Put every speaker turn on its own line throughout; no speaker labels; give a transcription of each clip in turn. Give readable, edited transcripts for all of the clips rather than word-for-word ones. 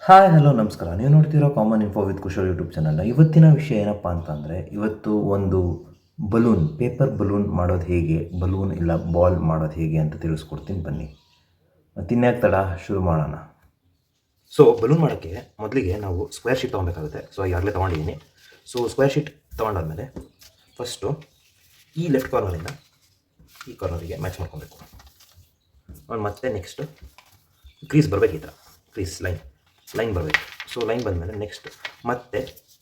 Hi hello ನಮಸ್ಕಾರ. ನೀವು ನೋಡ್ತಿರೋ common info with Kushal YouTube ಚಾನಲ್ನ. ಇವತ್ತಿನ ವಿಷಯ ಏನಪ್ಪ ಅಂತಂದರೆ, ಇವತ್ತು ಒಂದು ಪೇಪರ್ ಬಲೂನ್ ಮಾಡೋದು ಹೇಗೆ, ಬಲೂನ್ ಇಲ್ಲ ಬಾಲ್ ಮಾಡೋದು ಹೇಗೆ ಅಂತ ತಿಳಿಸ್ಕೊಡ್ತೀನಿ ಬನ್ನಿ. ಮತ್ತಿನ್ಯಾಕೆ ತಡ, ಶುರು ಮಾಡೋಣ. ಸೊ ಬಲೂನ್ ಮಾಡೋಕ್ಕೆ ಮೊದಲಿಗೆ ನಾವು ಸ್ಕ್ವೇರ್ ಶೀಟ್ ತೊಗೊಬೇಕಾಗುತ್ತೆ. ಸೊ ಈಗಾಗಲೇ ತೊಗೊಂಡಿದ್ದೀನಿ. ಸೊ ಸ್ಕ್ವೇರ್ ಶೀಟ್ ತೊಗೊಂಡಾದ್ಮೇಲೆ ಫಸ್ಟು ಈ ಲೆಫ್ಟ್ ಕಾರ್ನರಿಂದ ಈ ಕಾರ್ನರಿಗೆ ಮ್ಯಾಚ್ ಮಾಡ್ಕೊಬೇಕು. ಮತ್ತೆ ನೆಕ್ಸ್ಟು ಕ್ರೀಸ್ ಬರಬೇಕು, ಈ ಥರ ಕ್ರೀಸ್ ಲೈನ್ ಬರಬೇಕು. ಸೊ ಲೈನ್ ಬಂದಮೇಲೆ ನೆಕ್ಸ್ಟ್ ಮತ್ತೆ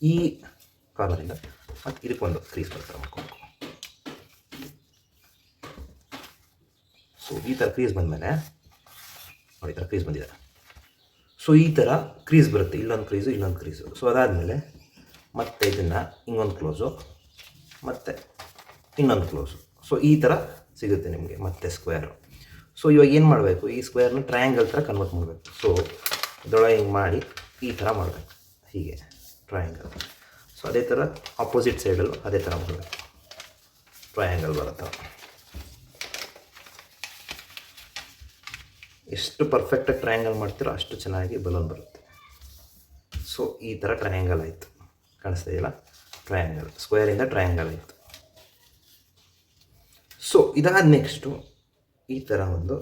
ಈ ಕಾರ್ನರಿಂದ ಮತ್ತು ಇದಕ್ಕೊಂದು ಕ್ರೀಸ್ ಬರ್ತಾರೆ ಮಾಡ್ಕೊಬೇಕು. ಸೊ ಈ ಥರ ಕ್ರೀಸ್ ಬಂದಮೇಲೆ ನೋಡಿ, ಈ ಥರ ಕ್ರೀಸ್ ಬಂದಿದೆ. ಸೊ ಈ ಥರ ಕ್ರೀಸ್ ಬರುತ್ತೆ, ಇಲ್ಲೊಂದು ಕ್ರೀಸು. ಸೊ ಅದಾದಮೇಲೆ ಮತ್ತೆ ಇದನ್ನು ಹಿಂಗೊಂದು ಕ್ಲೋಸು ಮತ್ತು ಇನ್ನೊಂದು ಕ್ಲೋಸು. ಸೊ ಈ ಥರ ಸಿಗುತ್ತೆ ನಿಮಗೆ ಮತ್ತೆ ಸ್ಕ್ವೇರು. ಸೊ ಇವಾಗ ಏನು ಮಾಡಬೇಕು, ಈ ಸ್ಕ್ವೇರ್ನ ಟ್ರಯಾಂಗಲ್ ಥರ ಕನ್ವರ್ಟ್ ಮಾಡಬೇಕು. ಸೊ ಇದರೊಳಗೆ ಹಿಂಗೆ ಮಾಡಿ ಈ ಥರ ಮಾಡಬೇಕು, ಹೀಗೆ ಟ್ರಯಾಂಗಲ್. ಸೊ ಅದೇ ಥರ ಆಪೋಸಿಟ್ ಸೈಡಲ್ಲೂ ಅದೇ ಥರ ಮಾಡಬೇಕು, ಟ್ರಯಾಂಗಲ್ ಬರುತ್ತೆ. ಎಷ್ಟು ಪರ್ಫೆಕ್ಟಾಗಿ ಟ್ರಯಾಂಗಲ್ ಮಾಡ್ತೀರೋ ಅಷ್ಟು ಚೆನ್ನಾಗಿ ಬಲೂನ್ ಬರುತ್ತೆ. ಸೊ ಈ ಥರ ಟ್ರಯಾಂಗಲ್ ಆಯಿತು, ಕಾಣಿಸ್ತಾ ಇದೆಯಲ್ಲ, ಟ್ರಯಾಂಗಲ್, ಸ್ಕ್ವೇರಿಂದ ಟ್ರಯಾಂಗಲ್ ಆಯಿತು. ಸೊ ಇದಾದ ನೆಕ್ಸ್ಟು ಈ ಥರ ಒಂದು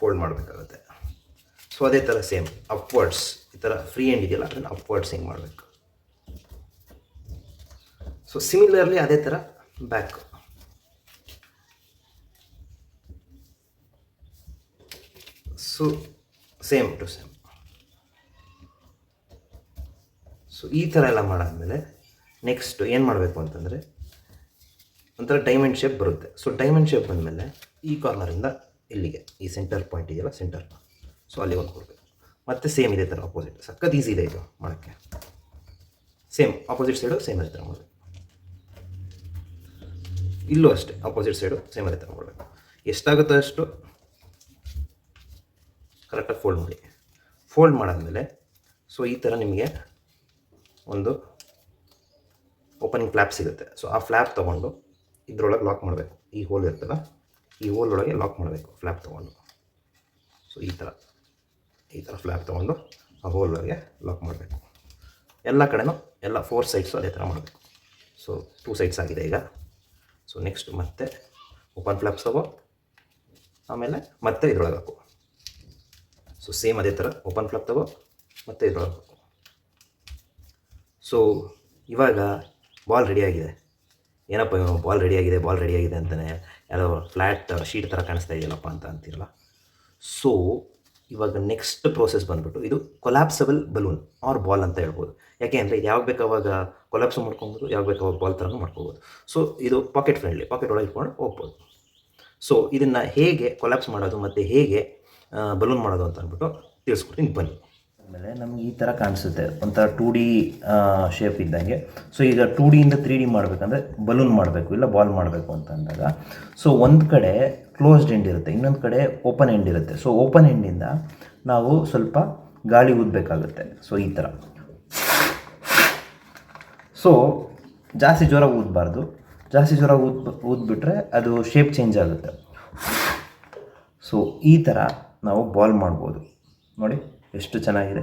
ಫೋಲ್ಡ್ ಮಾಡಬೇಕಾಗುತ್ತೆ. ಸೊ ಅದೇ ಥರ ಸೇಮ್ ಅಪ್ವರ್ಡ್ಸ್, ಈ ಥರ ಫ್ರೀ ಎಂಡ್ ಇದೆಯಲ್ಲ, ಅದನ್ನು ಅಪ್ವರ್ಡ್ಸ್ ಹಿಂಗೆ ಮಾಡಬೇಕು. ಸೊ ಸಿಮಿಲರ್ಲಿ ಅದೇ ಥರ back. So same to same. So ಈ ಥರ ಎಲ್ಲ ಮಾಡಾದಮೇಲೆ ನೆಕ್ಸ್ಟ್ ಏನು ಮಾಡಬೇಕು ಅಂತಂದರೆ, ಒಂಥರ ಡೈಮಂಡ್ ಶೇಪ್ ಬರುತ್ತೆ. ಸೊ ಡೈಮಂಡ್ ಶೇಪ್ ಬಂದಮೇಲೆ ಈ ಕಾರ್ನರಿಂದ ಇಲ್ಲಿಗೆ ಈ ಸೆಂಟರ್ ಪಾಯಿಂಟ್ ಇದೆಯಲ್ಲ, ಸೆಂಟರ್, ಸೊ ಅಲ್ಲಿ ಒಂದು ಕೊಡಬೇಕು. ಮತ್ತು ಸೇಮ್ ಇದೇ ಥರ ಆಪೋಸಿಟ್. ಸಖತ್ ಈಸಿ ಇದೆ ಇದು ಮಾಡೋಕ್ಕೆ. ಸೇಮ್ ಆಪೋಸಿಟ್ ಸೈಡು ಸೇಮ್ ಅದೇ ಥರ ಮಾಡಬೇಕು. ಇಲ್ಲೂ ಅಷ್ಟೇ ಆಪೋಸಿಟ್ ಸೈಡು ಸೇಮ್ ಅದೇ ಥರ ಮಾಡಬೇಕು. ಎಷ್ಟಾಗುತ್ತೋ ಅಷ್ಟು ಕರೆಕ್ಟಾಗಿ ಫೋಲ್ಡ್ ಮಾಡಿ. ಫೋಲ್ಡ್ ಮಾಡಾದಮೇಲೆ ಸೊ ಈ ಥರ ನಿಮಗೆ ಒಂದು ಓಪನಿಂಗ್ ಫ್ಲ್ಯಾಪ್ ಸಿಗುತ್ತೆ. ಸೊ ಆ ಫ್ಲ್ಯಾಪ್ ತೊಗೊಂಡು ಇದರೊಳಗೆ ಲಾಕ್ ಮಾಡಬೇಕು. ಈ ಹೋಲ್ ಇರ್ತಲ್ಲ, ಈ ಹೋಲ್ ಒಳಗೆ ಲಾಕ್ ಮಾಡಬೇಕು ಫ್ಲ್ಯಾಪ್ ತೊಗೊಂಡು. ಸೊ ಈ ಥರ ಫ್ಲ್ಯಾಪ್ ತೊಗೊಂಡು ಆ ಹೋಲ್ ಒಳಗೆ ಲಾಕ್ ಮಾಡಬೇಕು. ಎಲ್ಲ ಕಡೆನೂ ಎಲ್ಲ 4 ಸೈಡ್ಸು ಅದೇ ಥರ ಮಾಡಬೇಕು. ಸೊ 2 ಸೈಡ್ಸ್ ಆಗಿದೆ ಈಗ. ಸೊ ನೆಕ್ಸ್ಟ್ ಮತ್ತೆ ಓಪನ್ ಫ್ಲ್ಯಾಪ್ಸ್ ತಗೋ, ಆಮೇಲೆ ಮತ್ತೆ ಇದ್ರೊಳಗೆ ಹಾಕು. ಸೊ ಸೇಮ್ ಅದೇ ಥರ ಓಪನ್ ಫ್ಲ್ಯಾಪ್ ತಗೋ, ಮತ್ತೆ ಇದ್ರೊಳಗೆ ಹಾಕು. ಸೊ ಇವಾಗ ಬಾಲ್ ರೆಡಿಯಾಗಿದೆ. ಏನಪ್ಪ ಇವನು ಬಾಲ್ ರೆಡಿಯಾಗಿದೆ ಅಂತಲೇ ಯಾವುದೋ ಫ್ಲ್ಯಾಟ್ ಶೀಟ್ ಥರ ಕಾಣಿಸ್ತಾ ಇದೆಯಲ್ಲಪ್ಪ ಅಂತ ಅಂತೀರಲ್ಲ. ಸೊ ಇವಾಗ ನೆಕ್ಸ್ಟ್ ಪ್ರೋಸೆಸ್ ಬಂದುಬಿಟ್ಟು ಇದು ಕೊಲ್ಯಾಪ್ಸಬಲ್ ಬಲೂನ್ ಆರ್ ಬಾಲ್ ಅಂತ ಹೇಳ್ಬೋದು. ಯಾಕೆ ಅಂದರೆ ಯಾವಾಗ ಬೇಕಾವಾಗ ಕೊಲ್ಯಾಪ್ಸ್ ಮಾಡ್ಕೊಬೋದು, ಯಾವಾಗ ಬೇಕಾವಾಗ ಬಾಲ್ ಥರನೂ ಮಾಡ್ಕೋಬೋದು. ಸೊ ಇದು ಪಾಕೆಟ್ ಫ್ರೆಂಡ್ಲಿ, ಪಾಕೆಟ್ ಒಳಗೆ ಇಟ್ಕೊಂಡು ಹೋಗ್ಬೋದು. ಸೊ ಇದನ್ನು ಹೇಗೆ ಕೊಲ್ಯಾಪ್ಸ್ ಮಾಡೋದು ಮತ್ತು ಹೇಗೆ ಬಲೂನ್ ಮಾಡೋದು ಅಂತ ಅಂದ್ಬಿಟ್ಟು ತಿಳಿಸ್ಕೊಡ್ತೀನಿ ಬನ್ನಿ. ಆಮೇಲೆ ನಮ್ಗೆ ಈ ಥರ ಕಾಣಿಸುತ್ತೆ, ಒಂಥರ 2D ಶೇಪ್ ಇದ್ದಂಗೆ. ಸೊ ಈಗ 2D ಇಂದ 3D ಮಾಡಬೇಕಂದ್ರೆ ಬಲೂನ್ ಮಾಡಬೇಕು, ಇಲ್ಲ ಬಾಲ್ ಮಾಡಬೇಕು ಅಂತ ಅಂದಾಗ, ಸೊ ಒಂದು ಕಡೆ ಕ್ಲೋಸ್ಡ್ ಎಂಡ್ ಇರುತ್ತೆ, ಇನ್ನೊಂದು ಕಡೆ ಓಪನ್ ಎಂಡ್ ಇರುತ್ತೆ. ಸೊ ಓಪನ್ ಎಂಡಿಂದ ನಾವು ಸ್ವಲ್ಪ ಗಾಳಿ ಊದಬೇಕಾಗುತ್ತೆ. ಸೊ ಈ ಥರ. ಸೊ ಜಾಸ್ತಿ ಜೋರಾಗಿ ಊದಬಾರ್ದು. ಜಾಸ್ತಿ ಜೋರಾಗಿ ಊದ್ಬಿಟ್ರೆ ಅದು ಶೇಪ್ ಚೇಂಜ್ ಆಗುತ್ತೆ. ಸೊ ಈ ಥರ ನಾವು ಬಾಲ್ ಮಾಡ್ಬೋದು. ನೋಡಿ ಎಷ್ಟು ಚೆನ್ನಾಗಿದೆ,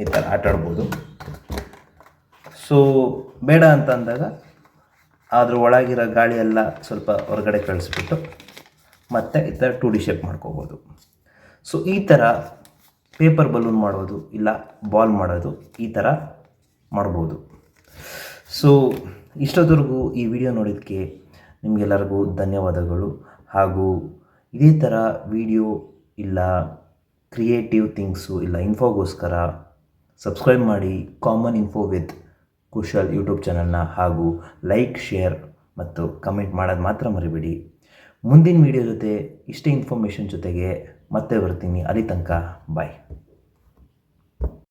ಈ ಥರ ಆಟ ಆಡ್ಬೋದು. ಸೊ ಬೇಡ ಅಂತ ಅಂದಾಗ ಅದ್ರ ಒಳಗಿರೋ ಗಾಳಿ ಎಲ್ಲ ಸ್ವಲ್ಪ ಹೊರಗಡೆ ಕಳಿಸ್ಬಿಟ್ಟು ಮತ್ತೆ ಈ ಥರ 2D ಶೇಪ್ ಮಾಡ್ಕೋಬೋದು. ಸೊ ಈ ಥರ ಪೇಪರ್ ಬಲೂನ್ ಮಾಡೋದು ಇಲ್ಲ ಬಾಲ್ ಮಾಡೋದು ಈ ಥರ ಮಾಡ್ಬೋದು. ಸೊ ಇಷ್ಟೊತ್ತವರೆಗೂ ಈ ವಿಡಿಯೋ ನೋಡೋದಕ್ಕೆ ನಿಮಗೆಲ್ಲರಿಗೂ ಧನ್ಯವಾದಗಳು. ಹಾಗೂ ಇದೇ ಥರ ವಿಡಿಯೋ ಇಲ್ಲ ಕ್ರಿಯೇಟಿವ್ ಥಿಂಗ್ಸು ಇಲ್ಲ ಇನ್ಫೋಗೋಸ್ಕರ ಸಬ್ಸ್ಕ್ರೈಬ್ ಮಾಡಿ common info with Kushal YouTube ಚಾನಲ್ನ. ಹಾಗೂ ಲೈಕ್, ಶೇರ್ ಮತ್ತು ಕಮೆಂಟ್ ಮಾಡೋದು ಮಾತ್ರ ಮರಿಬೇಡಿ. ಮುಂದಿನ ವಿಡಿಯೋ ಜೊತೆ ಇಷ್ಟೇ ಇನ್ಫಾರ್ಮೇಷನ್ ಜೊತೆಗೆ ಮತ್ತೆ ಬರ್ತೀನಿ. ಅಲ್ಲಿ ತನಕ ಬಾಯ್.